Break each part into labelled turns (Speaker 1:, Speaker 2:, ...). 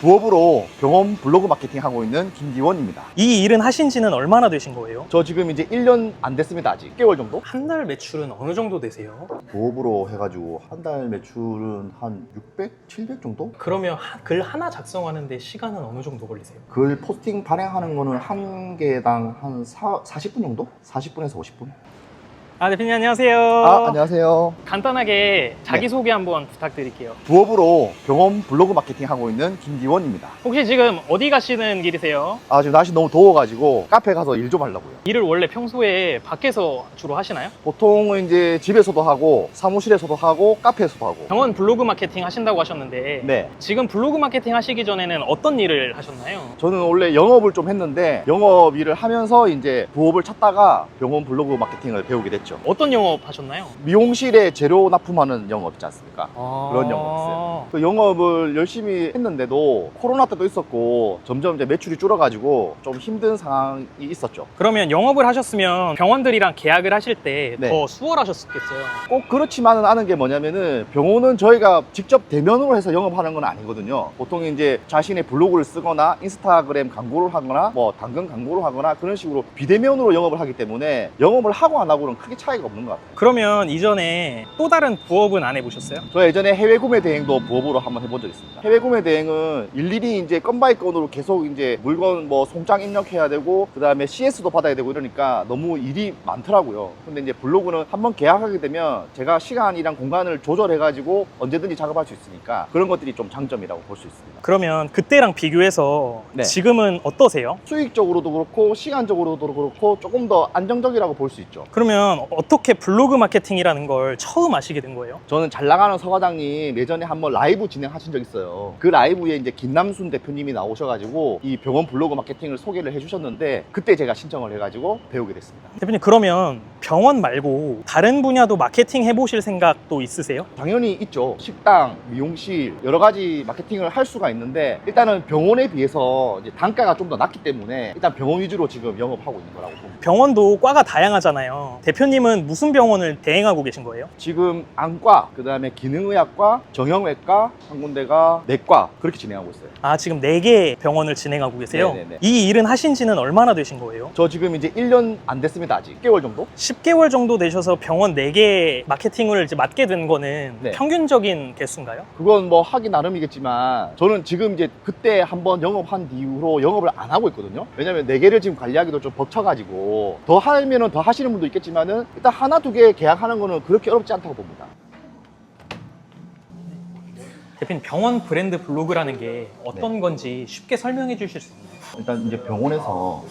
Speaker 1: 부업으로 병원 블로그 마케팅 하고 있는 김기원입니다.
Speaker 2: 이 일은 하신 지는 얼마나 되신 거예요?
Speaker 1: 저 지금 이제 1년 안 됐습니다. 아직 10개월 정도?
Speaker 2: 한 달 매출은 어느 정도 되세요?
Speaker 1: 부업으로 해가지고 한 달 매출은 한 600, 700 정도?
Speaker 2: 그러면 글 하나 작성하는데 시간은 어느 정도 걸리세요?
Speaker 1: 글 포스팅 발행하는 거는 한 개당 한 40분 정도? 40분에서 50분?
Speaker 2: 대표님 안녕하세요.
Speaker 1: 안녕하세요.
Speaker 2: 간단하게 자기소개 한번 부탁드릴게요.
Speaker 1: 부업으로 병원 블로그 마케팅 하고 있는 김기원입니다.
Speaker 2: 혹시 지금 어디 가시는 길이세요?
Speaker 1: 지금 날씨 너무 더워가지고 카페 가서 일 좀 하려고요.
Speaker 2: 일을 원래 평소에 밖에서 주로 하시나요?
Speaker 1: 보통은 이제 집에서도 하고 사무실에서도 하고 카페에서도 하고.
Speaker 2: 병원 블로그 마케팅 하신다고 하셨는데
Speaker 1: 네.
Speaker 2: 지금 블로그 마케팅 하시기 전에는 어떤 일을 하셨나요?
Speaker 1: 저는 원래 영업을 좀 했는데 영업 일을 하면서 이제 부업을 찾다가 병원 블로그 마케팅을 배우게 됐죠.
Speaker 2: 어떤 영업 하셨나요?
Speaker 1: 미용실에 재료 납품하는 영업 있지 않습니까? 그런 영업했어요. 그 영업을 열심히 했는데도 코로나 때도 있었고 점점 이제 매출이 줄어가지고 좀 힘든 상황이 있었죠.
Speaker 2: 그러면 영업을 하셨으면 병원들이랑 계약을 하실 때 더
Speaker 1: 네.
Speaker 2: 수월하셨겠어요.
Speaker 1: 꼭 그렇지만은 않은 게 뭐냐면은 병원은 저희가 직접 대면으로 해서 영업하는 건 아니거든요. 보통 이제 자신의 블로그를 쓰거나 인스타그램 광고를 하거나 뭐 당근 광고를 하거나 그런 식으로 비대면으로 영업을 하기 때문에 영업을 하고 안 하고는 크게 차이가 없는 것 같아요.
Speaker 2: 그러면 이전에 또 다른 부업은 안 해보셨어요?
Speaker 1: 저 예전에 해외 구매 대행도 부업으로 한번 해본 적 있습니다. 해외 구매 대행은 일일이 이제 건 바이 건으로 계속 이제 물건 뭐 송장 입력해야 되고 그 다음에 CS도 받아야 되고 이러니까 너무 일이 많더라고요. 근데 이제 블로그는 한번 계약하게 되면 제가 시간이랑 공간을 조절해가지고 언제든지 작업할 수 있으니까 그런 것들이 좀 장점이라고 볼 수 있습니다.
Speaker 2: 그러면 그때랑 비교해서
Speaker 1: 네.
Speaker 2: 지금은 어떠세요?
Speaker 1: 수익적으로도 그렇고 시간적으로도 그렇고 조금 더 안정적이라고 볼 수 있죠.
Speaker 2: 그러면 어떻게 블로그 마케팅이라는 걸 처음 아시게 된 거예요?
Speaker 1: 저는 잘 나가는 서과장님 예전에 한번 라이브 진행하신 적 있어요. 그 라이브에 이제 김남순 대표님이 나오셔가지고 이 병원 블로그 마케팅을 소개를 해주셨는데 그때 제가 신청을 해가지고 배우게 됐습니다.
Speaker 2: 대표님 그러면 병원 말고 다른 분야도 마케팅 해보실 생각도 있으세요?
Speaker 1: 당연히 있죠. 식당, 미용실 여러 가지 마케팅을 할 수가 있는데 일단은 병원에 비해서 이제 단가가 좀 더 낮기 때문에 일단 병원 위주로 지금 영업하고 있는 거라고 봅니다.
Speaker 2: 병원도 과가 다양하잖아요. 대표님은 무슨 병원을 대행하고 계신 거예요?
Speaker 1: 지금 안과, 그 다음에 기능의학과, 정형외과, 한 군데가 내과 그렇게 진행하고 있어요.
Speaker 2: 지금 4개 병원을 진행하고 계세요?
Speaker 1: 네네네.
Speaker 2: 이 일은 하신 지는 얼마나 되신 거예요?
Speaker 1: 저 지금 이제 1년 안 됐습니다. 아직 10개월 정도?
Speaker 2: 10개월 정도 되셔서 병원 4개 마케팅을 이제 맡게 된 거는
Speaker 1: 네.
Speaker 2: 평균적인 개수인가요?
Speaker 1: 그건 뭐 하기 나름이겠지만 저는 지금 이제 그때 한번 영업한 이후로 영업을 안 하고 있거든요. 왜냐면 4개를 지금 관리하기도 좀 벅차가지고 더 하면은 더 하시는 분도 있겠지만은 일단 하나 두 개 계약하는 거는 그렇게 어렵지 않다고 봅니다.
Speaker 2: 대표님 병원 브랜드 블로그라는 게 어떤 건지 쉽게 설명해 주실 수 있나요?
Speaker 1: 일단 이제 병원에서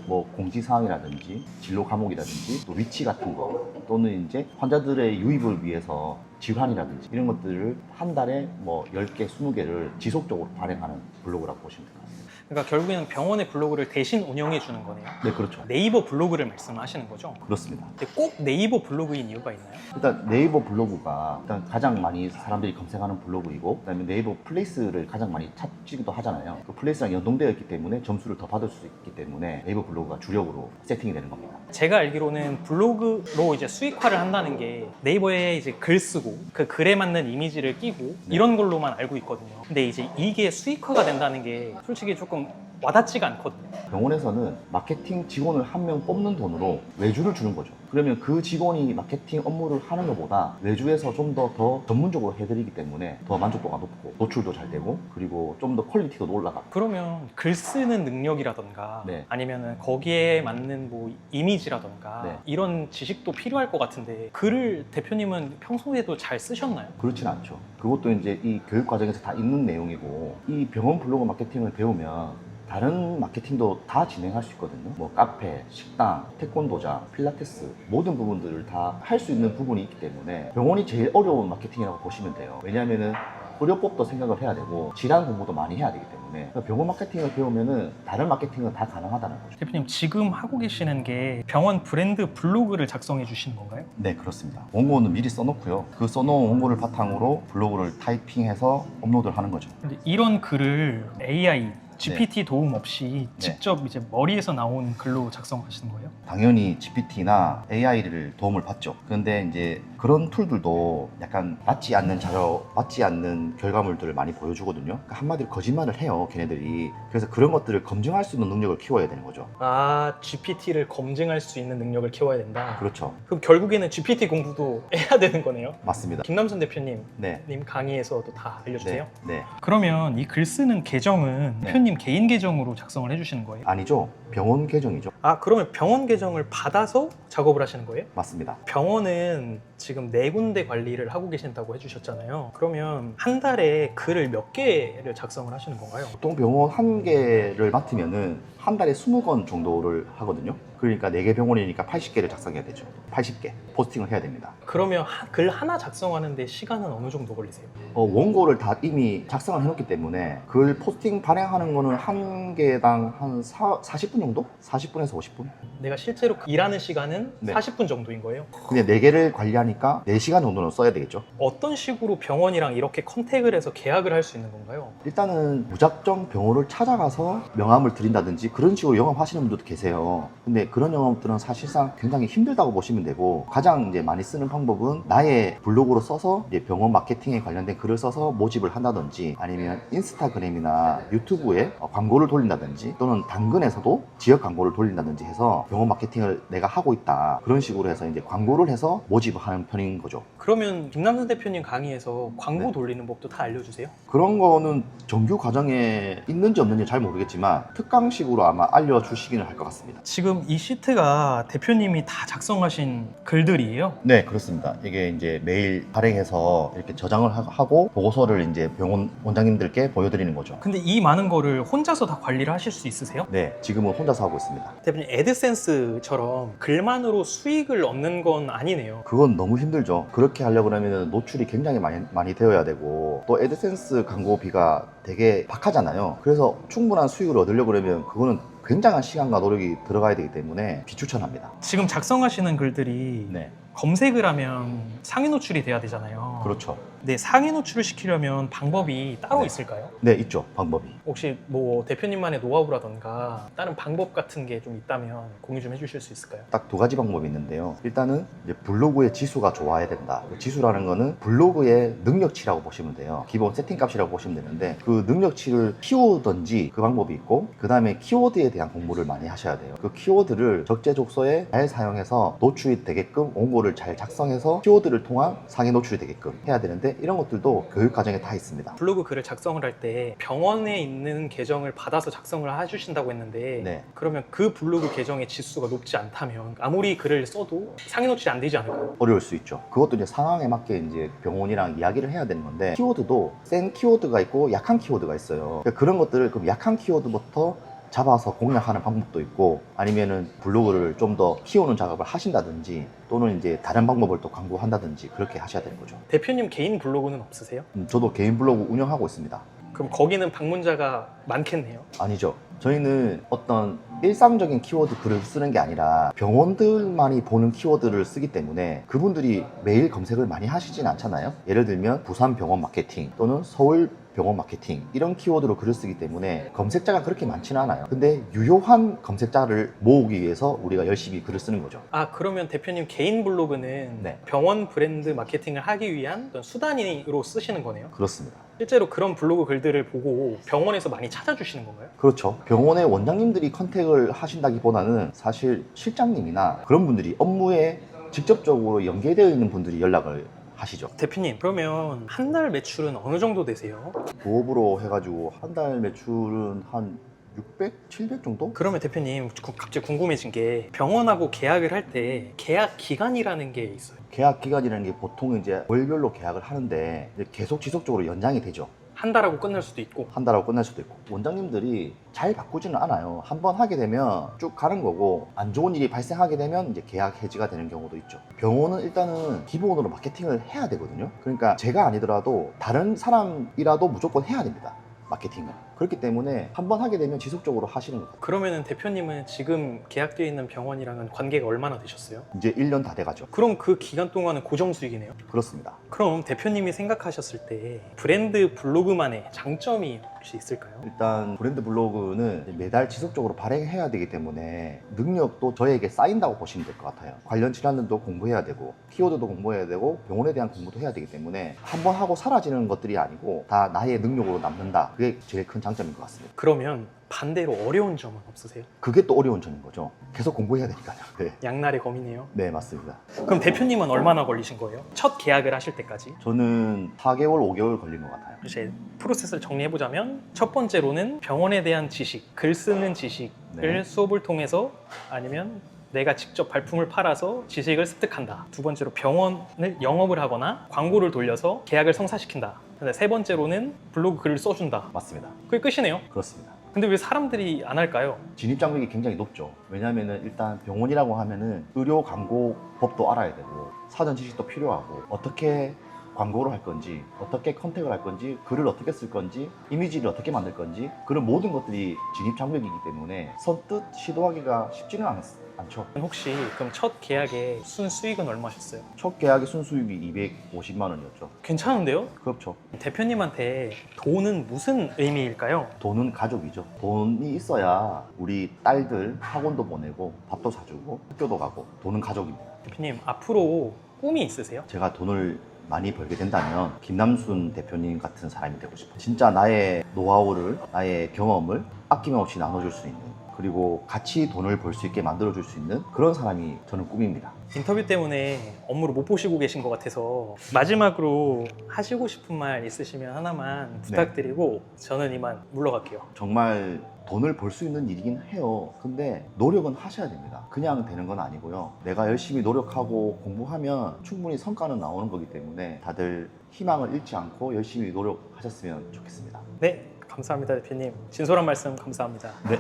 Speaker 1: 뭐 공지사항이라든지 진로 과목이라든지 또 위치 같은 거 또는 이제 환자들의 유입을 위해서 질환이라든지 이런 것들을 한 달에 뭐 10개, 20개를 지속적으로 발행하는 블로그라고 보시면 될 것 같습니다.
Speaker 2: 그러니까 결국에는 병원의 블로그를 대신 운영해 주는 거네요.
Speaker 1: 네, 그렇죠.
Speaker 2: 네이버 블로그를 말씀하시는 거죠?
Speaker 1: 그렇습니다.
Speaker 2: 근데 꼭 네이버 블로그인 이유가 있나요?
Speaker 1: 일단 네이버 블로그가 일단 가장 많이 사람들이 검색하는 블로그이고 그다음에 네이버 플레이스를 가장 많이 찾기도 하잖아요. 그 플레이스랑 연동되어 있기 때문에 점수를 더 받을 수 있기 때문에 네이버 블로그가 주력으로 세팅이 되는 겁니다.
Speaker 2: 제가 알기로는 블로그로 이제 수익화를 한다는 게 네이버에 이제 글 쓰고 그 글에 맞는 이미지를 끼고 이런 걸로만 알고 있거든요. 근데 이제 이게 수익화가 된다는 게 솔직히 조금 와닿지가 않거든요.
Speaker 1: 병원에서는 마케팅 직원을 한 명 뽑는 돈으로 외주를 주는 거죠. 그러면 그 직원이 마케팅 업무를 하는 것보다 외주에서 좀 더 전문적으로 해드리기 때문에 더 만족도가 높고 노출도 잘 되고 그리고 좀 더 퀄리티도 올라가고.
Speaker 2: 그러면 글 쓰는 능력이라던가
Speaker 1: 네.
Speaker 2: 아니면은 거기에 맞는 뭐 이미지라던가
Speaker 1: 네.
Speaker 2: 이런 지식도 필요할 것 같은데 글을 대표님은 평소에도 잘 쓰셨나요?
Speaker 1: 그렇진 않죠. 그것도 이제 이 교육 과정에서 다 있는 내용이고 이 병원 블로그 마케팅을 배우면 다른 마케팅도 다 진행할 수 있거든요. 뭐 카페, 식당, 태권도장, 필라테스 모든 부분들을 다 할 수 있는 부분이 있기 때문에 병원이 제일 어려운 마케팅이라고 보시면 돼요. 왜냐하면은 의료법도 생각을 해야 되고 질환 공부도 많이 해야 되기 때문에 병원 마케팅을 배우면은 다른 마케팅은 다 가능하다는 거죠.
Speaker 2: 대표님 지금 하고 계시는 게 병원 브랜드 블로그를 작성해 주시는 건가요?
Speaker 1: 네, 그렇습니다. 원고는 미리 써놓고요. 그 써놓은 원고를 바탕으로 블로그를 타이핑해서 업로드를 하는 거죠.
Speaker 2: 근데 이런 글을 AI GPT 도움 없이 직접 이제 머리에서 나온 글로 작성하시는 거예요?
Speaker 1: 당연히 GPT나 AI를 도움을 받죠. 그런데 이제 그런 툴들도 약간 맞지 않는 자료, 맞지 않는 결과물들을 많이 보여주거든요. 그러니까 한마디로 거짓말을 해요, 걔네들이. 그래서 그런 것들을 검증할 수 있는 능력을 키워야 되는 거죠.
Speaker 2: 아, GPT를 검증할 수 있는 능력을 키워야 된다.
Speaker 1: 그렇죠.
Speaker 2: 그럼 결국에는 GPT 공부도 해야 되는 거네요.
Speaker 1: 맞습니다.
Speaker 2: 김남순 대표님
Speaker 1: 네.
Speaker 2: 님 강의에서도 다 알려주세요.
Speaker 1: 네.
Speaker 2: 그러면 이 글 쓰는 계정은
Speaker 1: 네.
Speaker 2: 대표님 개인 계정으로 작성을 해주시는 거예요?
Speaker 1: 아니죠. 병원 계정이죠.
Speaker 2: 아, 그러면 병원 계정을 받아서 작업을 하시는 거예요?
Speaker 1: 맞습니다.
Speaker 2: 병원은 지금 4군데 관리를 하고 계신다고 해주셨잖아요. 그러면 한 달에 글을 몇 개를 작성을 하시는 건가요?
Speaker 1: 보통 병원 한 개를 맡으면은 한 달에 20건 정도를 하거든요. 그러니까 4개 병원이니까 80개를 작성해야 되죠. 80개 포스팅을 해야 됩니다.
Speaker 2: 그러면 글 하나 작성하는데 시간은 어느 정도 걸리세요?
Speaker 1: 원고를 다 이미 작성을 해놓기 때문에 글 포스팅 발행하는 거는 한 개당 한 40분 정도? 40분에서 50분?
Speaker 2: 내가 실제로 일하는 시간은
Speaker 1: 네.
Speaker 2: 40분 정도인 거예요?
Speaker 1: 근데 4개를 관리하니까 4시간 정도는 써야 되겠죠.
Speaker 2: 어떤 식으로 병원이랑 이렇게 컨택을 해서 계약을 할 수 있는 건가요?
Speaker 1: 일단은 무작정 병원을 찾아가서 명함을 드린다든지 그런 식으로 영업하시는 분들도 계세요. 근데 그런 영업들은 사실상 굉장히 힘들다고 보시면 되고, 가장 이제 많이 쓰는 방법은 나의 블로그로 써서 이제 병원 마케팅에 관련된 글을 써서 모집을 한다든지, 아니면 인스타그램이나 유튜브에 광고를 돌린다든지, 또는 당근에서도 지역 광고를 돌린다든지 해서 병원 마케팅을 내가 하고 있다, 그런 식으로 해서 이제 광고를 해서 모집을 하는 편인 거죠.
Speaker 2: 그러면 김남순 대표님 강의에서 광고
Speaker 1: 네.
Speaker 2: 돌리는 법도 다 알려주세요?
Speaker 1: 그런 거는 정규 과정에 있는지 없는지 잘 모르겠지만 특강식으로 아마 알려주시기는 할 것 같습니다.
Speaker 2: 지금 이 시트가 대표님이 다 작성하신 글들이에요?
Speaker 1: 네, 그렇습니다. 이게 이제 매일 발행해서 이렇게 저장을 하고 보고서를 이제 병원 원장님들께 보여드리는 거죠.
Speaker 2: 근데 이 많은 거를 혼자서 다 관리를 하실 수 있으세요?
Speaker 1: 네, 지금은 혼자서 하고 있습니다.
Speaker 2: 대표님, 애드센스처럼 글만으로 수익을 얻는 건 아니네요.
Speaker 1: 그건 너무 힘들죠. 그렇게 하려고 하면 노출이 굉장히 많이 되어야 되고, 또 애드센스 광고비가 되게 박하잖아요. 그래서 충분한 수익을 얻으려고 하면 그거는 굉장한 시간과 노력이 들어가야 되기 때문에 비추천합니다.
Speaker 2: 지금 작성하시는 글들이
Speaker 1: 네,
Speaker 2: 검색을 하면 상위 노출이 돼야 되잖아요.
Speaker 1: 그렇죠.
Speaker 2: 근데 상위 노출을 시키려면 방법이 따로
Speaker 1: 네.
Speaker 2: 있을까요?
Speaker 1: 네, 있죠. 방법이.
Speaker 2: 혹시 뭐 대표님만의 노하우라던가 다른 방법 같은 게 좀 있다면 공유 좀 해주실 수 있을까요?
Speaker 1: 딱 2가지 방법이 있는데요. 일단은 이제 블로그의 지수가 좋아야 된다. 그 지수라는 거는 블로그의 능력치라고 보시면 돼요. 기본 세팅값이라고 보시면 되는데, 그 능력치를 키우든지 그 방법이 있고, 그 다음에 키워드에 대한 공부를 많이 하셔야 돼요. 그 키워드를 적재적소에 잘 사용해서 노출이 되게끔 원고를 잘 작성해서 키워드를 통한 상위 노출이 되게끔 해야 되는데, 이런 것들도 교육 과정에 다 있습니다.
Speaker 2: 블로그 글을 작성을 할 때 병원에 있는 계정을 받아서 작성을 해주신다고 했는데
Speaker 1: 네.
Speaker 2: 그러면 그 블로그 계정의 지수가 높지 않다면 아무리 글을 써도 상위 노출이 안 되지 않을까요?
Speaker 1: 어려울 수 있죠. 그것도 이제 상황에 맞게 이제 병원이랑 이야기를 해야 되는 건데, 키워드도 센 키워드가 있고 약한 키워드가 있어요. 그러니까 그런 것들을 그럼 약한 키워드부터 잡아서 공략하는 방법도 있고, 아니면은 블로그를 좀 더 키우는 작업을 하신다든지, 또는 이제 다른 방법을 또 광고한다든지 그렇게 하셔야 되는 거죠.
Speaker 2: 대표님 개인 블로그는 없으세요?
Speaker 1: 저도 개인 블로그 운영하고 있습니다.
Speaker 2: 그럼 거기는 방문자가 많겠네요.
Speaker 1: 아니죠. 저희는 어떤 일상적인 키워드 글을 쓰는 게 아니라 병원들만이 보는 키워드를 쓰기 때문에 그분들이 매일 검색을 많이 하시진 않잖아요. 예를 들면 부산 병원 마케팅 또는 서울 병원 마케팅, 이런 키워드로 글을 쓰기 때문에 검색자가 그렇게 많지는 않아요. 근데 유효한 검색자를 모으기 위해서 우리가 열심히 글을 쓰는 거죠.
Speaker 2: 아, 그러면 대표님 개인 블로그는
Speaker 1: 네.
Speaker 2: 병원 브랜드 마케팅을 하기 위한 어떤 수단으로 쓰시는 거네요?
Speaker 1: 그렇습니다.
Speaker 2: 실제로 그런 블로그 글들을 보고 병원에서 많이 찾아주시는 건가요?
Speaker 1: 그렇죠. 병원의 원장님들이 컨택을 하신다기보다는 사실 실장님이나 그런 분들이 업무에 직접적으로 연계되어 있는 분들이 연락을 하시죠.
Speaker 2: 대표님, 그러면 한 달 매출은 어느 정도 되세요?
Speaker 1: 부업으로 해가지고 한 달 매출은 한 600, 700 정도?
Speaker 2: 그러면 대표님, 갑자기 궁금해진 게 병원하고 계약을 할 때 계약 기간이라는 게 있어요.
Speaker 1: 계약 기간이라는 게 보통 이제 월별로 계약을 하는데 이제 계속 지속적으로 연장이 되죠.
Speaker 2: 한 달하고 끝날 수도 있고.
Speaker 1: 한 달하고 끝날 수도 있고. 원장님들이 잘 바꾸지는 않아요. 한번 하게 되면 쭉 가는 거고, 안 좋은 일이 발생하게 되면 이제 계약 해지가 되는 경우도 있죠. 병원은 일단은 기본으로 마케팅을 해야 되거든요. 그러니까 제가 아니더라도 다른 사람이라도 무조건 해야 됩니다, 마케팅을. 그렇기 때문에 한 번 하게 되면 지속적으로 하시는 것 같아요.
Speaker 2: 그러면은 대표님은 지금 계약되어 있는 병원이랑은 관계가 얼마나 되셨어요?
Speaker 1: 이제 1년 다 돼가죠.
Speaker 2: 그럼 그 기간 동안은 고정 수익이네요?
Speaker 1: 그렇습니다.
Speaker 2: 그럼 대표님이 생각하셨을 때 브랜드 블로그만의 장점이 혹시 있을까요?
Speaker 1: 일단 브랜드 블로그는 매달 지속적으로 발행해야 되기 때문에 능력도 저에게 쌓인다고 보시면 될 것 같아요. 관련 질환도 공부해야 되고 키워드도 공부해야 되고 병원에 대한 공부도 해야 되기 때문에 한 번 하고 사라지는 것들이 아니고 다 나의 능력으로 남는다. 그게 제일 큰 장점인 것 같습니다.
Speaker 2: 그러면 반대로 어려운 점은 없으세요?
Speaker 1: 그게 또 어려운 점인 거죠. 계속 공부해야 되니까요. 네,
Speaker 2: 양날의 검이네요.
Speaker 1: 네 맞습니다.
Speaker 2: 그럼 대표님은 얼마나 걸리신 거예요? 첫 계약을 하실 때까지?
Speaker 1: 저는 4개월, 5개월 걸린 것 같아요.
Speaker 2: 이제 프로세스를 정리해보자면 첫 번째로는 병원에 대한 지식, 글 쓰는 지식을
Speaker 1: 네.
Speaker 2: 수업을 통해서 아니면 내가 직접 발품을 팔아서 지식을 습득한다. 두 번째로 병원을 영업을 하거나 광고를 돌려서 계약을 성사시킨다. 근데 세 번째로는 블로그 글을 써준다.
Speaker 1: 맞습니다.
Speaker 2: 그게 끝이네요.
Speaker 1: 그렇습니다.
Speaker 2: 근데 왜 사람들이 안 할까요?
Speaker 1: 진입 장벽이 굉장히 높죠. 왜냐하면 일단 병원이라고 하면은 의료 광고 법도 알아야 되고 사전 지식도 필요하고 어떻게 광고를 할 건지 어떻게 컨택을 할 건지 글을 어떻게 쓸 건지 이미지를 어떻게 만들 건지 그런 모든 것들이 진입 장벽이기 때문에 선뜻 시도하기가 쉽지는 않죠.
Speaker 2: 혹시 그럼 첫 계약의 순수익은 얼마셨어요?
Speaker 1: 첫 계약의 순수익이 250만 원이었죠.
Speaker 2: 괜찮은데요?
Speaker 1: 그렇죠.
Speaker 2: 대표님한테 돈은 무슨 의미일까요?
Speaker 1: 돈은 가족이죠. 돈이 있어야 우리 딸들 학원도 보내고 밥도 사주고 학교도 가고 돈은 가족입니다.
Speaker 2: 대표님 앞으로 꿈이 있으세요?
Speaker 1: 제가 돈을 많이 벌게 된다면 김남순 대표님 같은 사람이 되고 싶어요. 진짜 나의 노하우를, 나의 경험을 아낌없이 나눠줄 수 있는, 그리고 같이 돈을 벌 수 있게 만들어줄 수 있는 그런 사람이 저는 꿈입니다.
Speaker 2: 인터뷰 때문에 업무를 못 보시고 계신 것 같아서 마지막으로 하시고 싶은 말 있으시면 하나만 부탁드리고 저는 이만 물러갈게요.
Speaker 1: 정말 돈을 벌 수 있는 일이긴 해요. 근데 노력은 하셔야 됩니다. 그냥 되는 건 아니고요. 내가 열심히 노력하고 공부하면 충분히 성과는 나오는 거기 때문에 다들 희망을 잃지 않고 열심히 노력하셨으면 좋겠습니다.
Speaker 2: 네, 감사합니다 대표님. 진솔한 말씀 감사합니다.
Speaker 1: 네.